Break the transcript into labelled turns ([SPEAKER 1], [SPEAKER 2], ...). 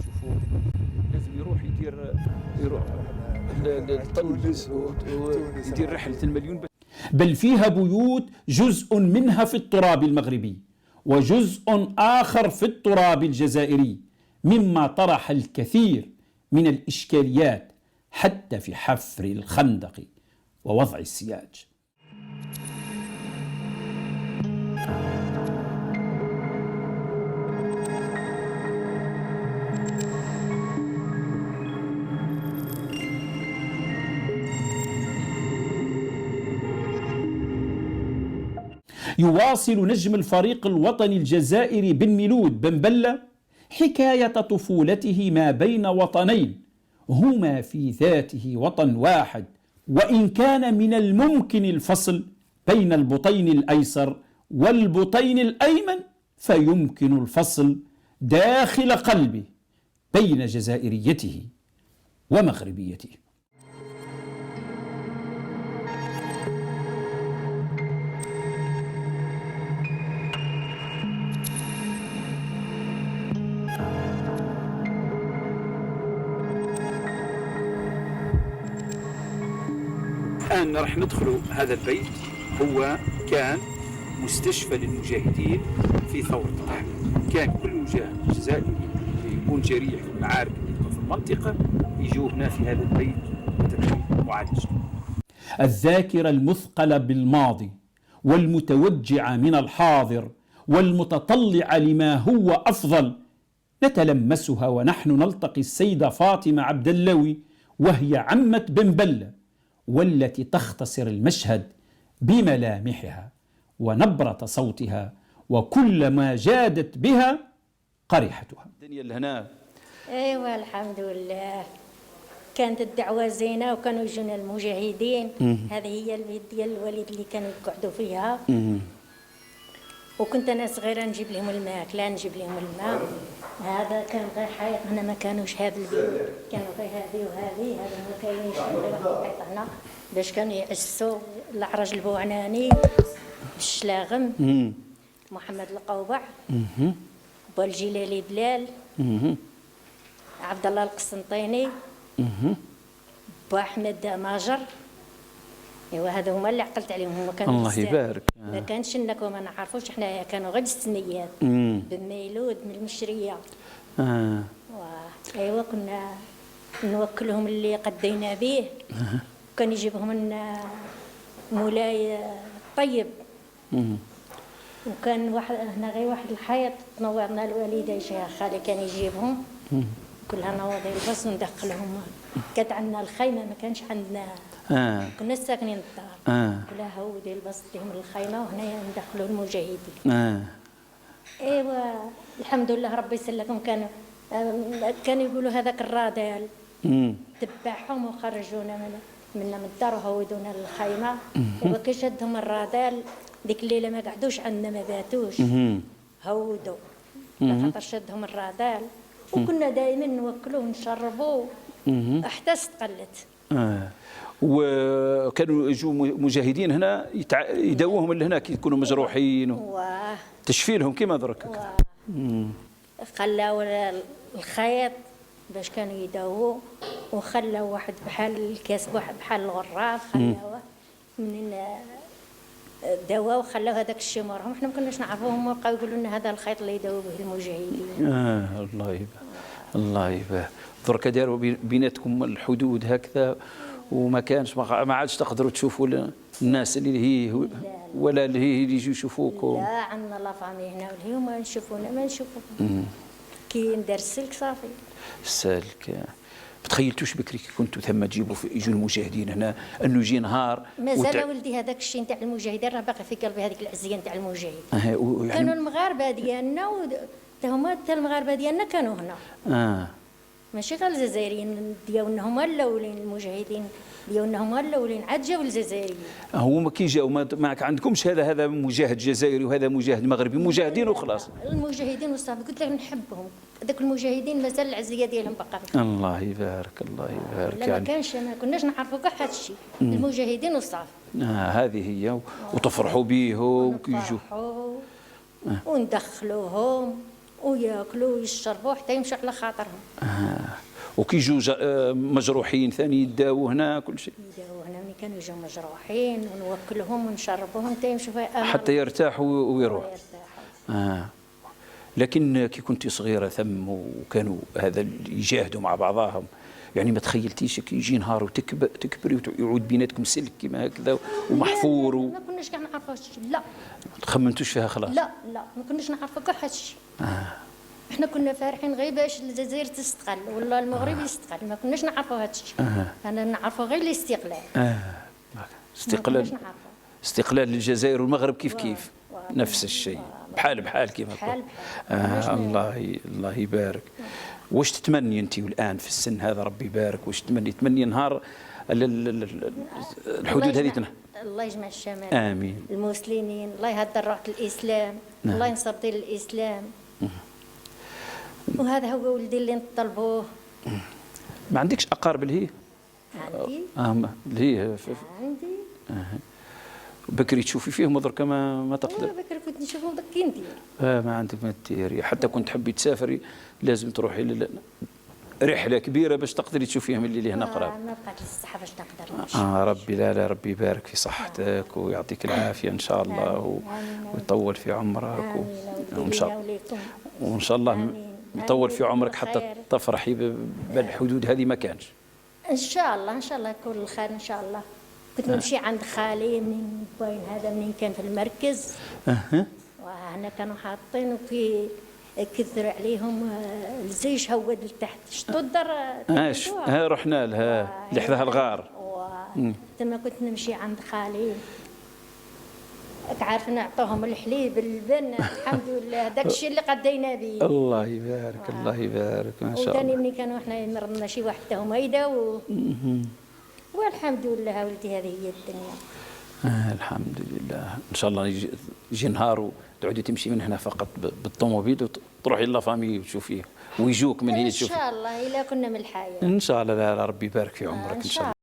[SPEAKER 1] شوفوا لازم يروح تونس ويدير رحلة المليون.
[SPEAKER 2] بل فيها بيوت جزء منها في التراب المغربي وجزء آخر في التراب الجزائري، مما طرح الكثير من الإشكاليات حتى في حفر الخندق ووضع السياج. يواصل نجم الفريق الوطني الجزائري بن ميلود بن بلة حكاية طفولته ما بين وطنين هما في ذاته وطن واحد، وإن كان من الممكن الفصل بين البطين الأيسر والبطين الأيمن فيمكن الفصل داخل قلبه بين جزائريته ومغربيته.
[SPEAKER 1] الآن راح ندخلوا هذا البيت، هو كان مستشفى للمجاهدين في ثورة التحرير. كان كل مجاهد جزائري يكون جريح في المعارك في المنطقة يجوا هنا في هذا البيت وتكون معالجة.
[SPEAKER 2] الذاكرة المثقلة بالماضي والمتوجعة من الحاضر والمتطلعة لما هو أفضل نتلمسها ونحن نلتقي السيدة فاطمة عبد اللوي وهي عمة بن بلة، والتي تختصر المشهد بملامحها ونبرة صوتها وكل ما جادت بها قريحتها.
[SPEAKER 1] الدنيا اللي هنا
[SPEAKER 3] ايوه الحمد لله، كانت الدعوة زينة وكانوا يجونا المجاهدين. هذه هي البيت ديال الوالد اللي كانوا يقعدوا فيها. وكنت انا صغيره نجيب لهم الماكله، نجيب لهم الماء. هذا كان غير حيط هنا، ما كانوش هذا البيت، كانوا غير هذه وهذه. هذا ما كاينش غير حيط هنا باش كانوا يعسوا العرج البوعناني، الشلاغم، محمد القوبع، بوالجلالي بلال، عبد الله القسنطيني، بوأحمد ماجر. ايوا هذا هما اللي عقلت عليهم. هما كانوا
[SPEAKER 1] الله يبارك.
[SPEAKER 3] ما كانش انك وما نعرفوش، حنا كانوا غير السنيات بن ميلود من المشريه. ايوا كنا نوكلهم اللي قدينا به. كان يجيبهم لنا مولاي طيب. وكان واحد هنا غير واحد الحيط نورنا الوالده شيخ خالي كان يجيبهم كلها نوضي البص وندخلهم. كانت عندنا الخيمه، ما كانش عندنا كنا ساكنين الدار. كلها هودي البص لهم الخيمه وهنا ندخلوا المجاهدين. ايوا الحمد لله ربي يسلكم. كانوا يقولوا هذاك الرادال تبعهم وخرجونا من الدار وهودونا للخيمه. وكي شدهم الرادال ديك الليله ما قعدوش عندنا، ما باتوش، هودوا لخاطر شدهم الرادال. وكنا دائما نوكلوه ونشربوه حتى استقلت.
[SPEAKER 1] وكانوا يجوا مجاهدين هنا يداووهم اللي هناك يكونوا مجروحين تشفي لهم كيما درك.
[SPEAKER 3] خلاو الخيط باش كانوا يداووه، وخلاو واحد بحال الكاس واحد بحال الغراف خلاوه من دواء وخلاو هذاك الشيء مرهم. احنا ما كناش نعرفوهم، وبقاو يقولوا لنا هذا الخيط اللي يداووا به المجاهدين.
[SPEAKER 1] الله يبارك الله يبارك. درك داروا بيناتكم الحدود هكذا وما كانش ما عادش تقدروا تشوفوا الناس اللي هي ولا اللي هي اللي يجوا يشوفوكم؟
[SPEAKER 3] لا عندنا لا فامي هنا واللي هما يشوفونا ما نشوفوكم. كي ندير السلك صافي
[SPEAKER 1] السلك. ما تخيلتوش بكري كي كنتوا ثم تجيبوا يجوا المجاهدين هنا انه يجي نهار
[SPEAKER 3] مازال ولدي هذاك الشيء نتاع المجاهدين راه باقي في قلبي، هذيك العزيه نتاع المجاهدين. يعني كانوا المغاربه ديالنا هما المغاربه ديالنا كانوا هنا. ماشي غير الجزائريين ديالنا هما الاولين، المجاهدين ديالنا هما الاولين، عاد جاو الجزائريين.
[SPEAKER 1] هما كي جاو ما عندكمش هذا مجاهد جزائري وهذا مجاهد مغربي، مجاهدين وخلاص.
[SPEAKER 3] المجاهدين وصافي، قلت لك نحبهم هذوك المجاهدين، مازال العزيه ديالهم باقا.
[SPEAKER 1] الله يبارك الله يبارك.
[SPEAKER 3] لا يعني ما كانش، ما كناش نعرفوا كاع هذا الشيء. المجاهدين وصافي.
[SPEAKER 1] هذه هي. وتفرحوا بهم وكيجوا
[SPEAKER 3] وندخلوهم وياكلوا ويشربوا حتى يمشوا على خاطرهم.
[SPEAKER 2] وكي يجوا مجروحين ثاني يداووا هنا كل شيء؟
[SPEAKER 3] يداووا هنا ملي كانوا يجوا مجروحين ونوكلهم ونشربوهم حتى يمشوا في أمل
[SPEAKER 2] حتى يرتاحوا ويروحوا.
[SPEAKER 3] يرتاحوا.
[SPEAKER 2] لكن كي كنتي صغيرة ثم وكانوا هذا يجاهدوا مع بعضهم، يعني ما تخيلتيش كي يجي نهار تكبري ويعود بيناتكم سلك كما هكذا ومحفور
[SPEAKER 3] ما كناش كاع نعرفوا هادشي. لا
[SPEAKER 2] ما تخممتوش فيها خلاص؟
[SPEAKER 3] لا ما كناش نعرفوا كاع هادشي. احنا كنا فارحين غير باش الجزائر تستقل ولا المغرب يستقل، ما كناش نعرفوا هادشي. انا نعرفوا غير الاستقلال.
[SPEAKER 2] استقلال الجزائر والمغرب كيف نفس الشيء، بحال كيما
[SPEAKER 3] بحال
[SPEAKER 2] الله يبارك. واش تتمني انت الان في السن هذا ربي يبارك، واش تمني نهار الحدود هذه
[SPEAKER 3] الله يجمع الشمال.
[SPEAKER 2] امين.
[SPEAKER 3] المسلمين الله يهدر روح الاسلام. الله ينصر دين الاسلام. وهذا هو ولدي اللي نطلبوه.
[SPEAKER 2] ما عندكش اقارب اللي هي؟
[SPEAKER 3] عندي.
[SPEAKER 2] اللي هي
[SPEAKER 3] عندي.
[SPEAKER 2] بكري تشوفي فيهم درك ما تقدر؟
[SPEAKER 3] بكري كنت نشوفهم درك كي ندير.
[SPEAKER 2] ما عندك ما ديري، حتى كنت تحبي تسافري لازم تروحي رحله كبيره باش تقدري تشوفيهم اللي هنا قراب.
[SPEAKER 3] ما بقات الصحه باش نقدر نمشي.
[SPEAKER 2] ربي لا ربي يبارك في صحتك ويعطيك العافيه ان شاء الله ويطول في عمرك وان شاء الله يطول في عمرك حتى تفرحي بالحدود هذه ما كانش.
[SPEAKER 3] ان شاء الله يكون الخير ان شاء الله. كنت نمشي عند خالي من باين هذا منين كان في المركز. وهنا كانوا حاطين وكي كثر عليهم الزيش هود لتحت شتو الدار.
[SPEAKER 2] رحنا لها اللي حداها الغار.
[SPEAKER 3] تما كنت نمشي عند خالي. عارف نعطوهم الحليب اللبن الحمد لله داك الشيء اللي قدينا به.
[SPEAKER 2] الله يبارك الله يبارك ما شاء الله.
[SPEAKER 3] وثاني ملي كانوا احنا يمرضنا شي واحد تاهم يداو. والحمد لله ولدي هذه هي الدنيا.
[SPEAKER 2] الحمد لله. ان شاء الله يجي نهار وتعودي تمشي من هنا فقط بالطوموبيل وتروحي لا فامي وتشوفيه ويجوك من هي تشوفي.
[SPEAKER 3] ان شاء الله الا كنا من الحياه.
[SPEAKER 2] ان شاء الله. لا ربي يبارك في عمرك ان شاء الله.